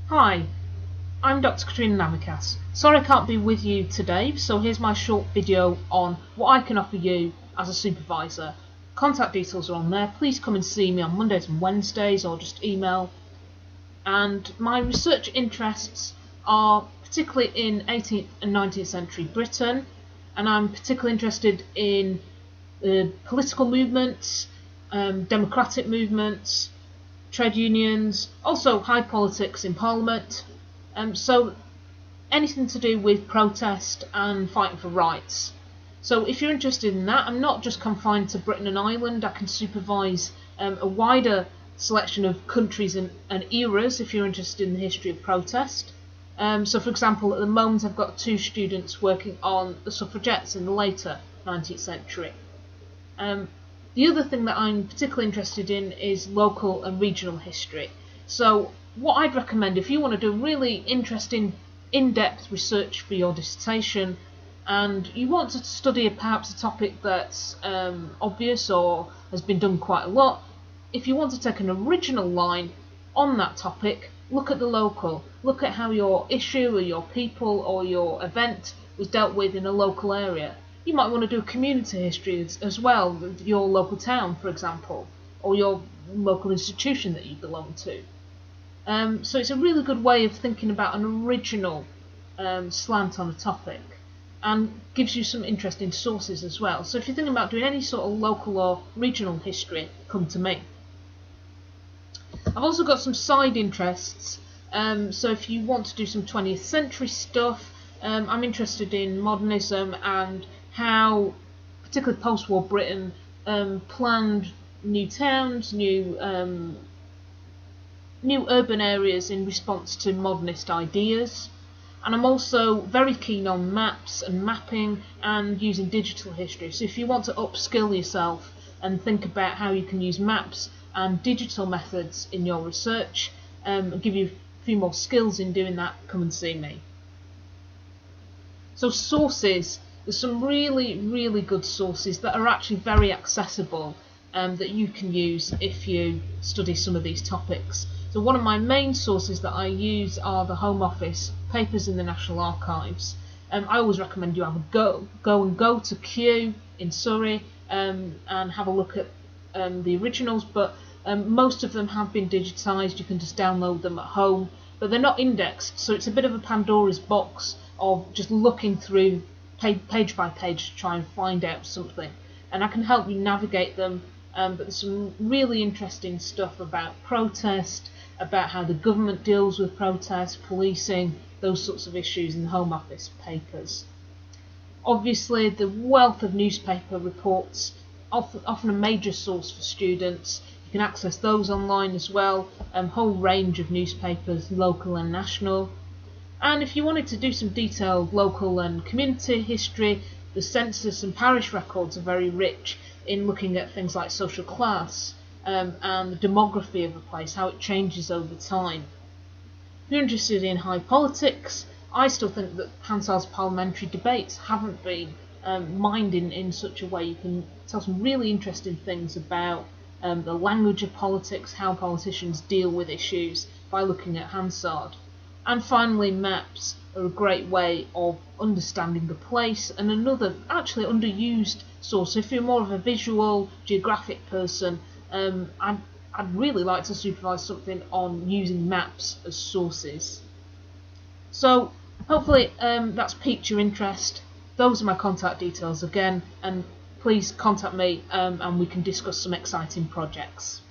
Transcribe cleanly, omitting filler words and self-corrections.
Hi, I'm Dr. Katrina Namikas. Sorry I can't be with you today, so here's my short video on what I can offer you as a supervisor. Contact details are on there. Please come and see me on Mondays and Wednesdays or just email. And my research interests are particularly in 18th and 19th century Britain, and I'm particularly interested in political movements, democratic movements, trade unions, also high politics in Parliament. So anything to do with protest and fighting for rights. So if you're interested in that, I'm not just confined to Britain and Ireland. I can supervise a wider selection of countries and eras if you're interested in the history of protest. So for example, at the moment I've got 2 students working on the suffragettes in the later 19th century. The other thing that I'm particularly interested in is local and regional history. So what I'd recommend if you want to do really interesting in-depth research for your dissertation and you want to study perhaps a topic that's obvious or has been done quite a lot, if you want to take an original line on that topic, look at the local, look at how your issue or your people or your event was dealt with in a local area. You might want to do community history as well, your local town for example, or your local institution that you belong to. So it's a really good way of thinking about an original slant on a topic and gives you some interesting sources as well. So if you're thinking about doing any sort of local or regional history, come to me. I've also got some side interests, so if you want to do some 20th century stuff, I'm interested in modernism and how particularly post-war Britain planned new towns, new urban areas in response to modernist ideas. And I'm also very keen on maps and mapping and using digital history. So if you want to upskill yourself and think about how you can use maps and digital methods in your research and give you a few more skills in doing that, come and see me. So sources, there's some really good sources that are actually very accessible that you can use if you study some of these topics. So one of my main sources that I use are the Home Office papers in the National Archives. I always recommend you have a go to Kew in Surrey and have a look at the originals, but most of them have been digitised. You can just download them at home, but they're not indexed, so it's a bit of a Pandora's box of just looking through page by page to try and find out something, and I can help you navigate them. But there's some really interesting stuff about protest, about how the government deals with protest, policing, those sorts of issues in the Home Office papers. Obviously the wealth of newspaper reports, often a major source for students. You can access those online as well, a whole range of newspapers, local and national. And if you wanted to do some detailed local and community history, the census and parish records are very rich in looking at things like social class and the demography of a place, how it changes over time. If you're interested in high politics, I still think that Hansard's parliamentary debates haven't been mined in such a way. You can tell some really interesting things about the language of politics, how politicians deal with issues by looking at Hansard. And finally, maps are a great way of understanding the place, and another actually underused source. If you're more of a visual, geographic person, I'd really like to supervise something on using maps as sources. So hopefully that's piqued your interest. Those are my contact details again, and please contact me and we can discuss some exciting projects.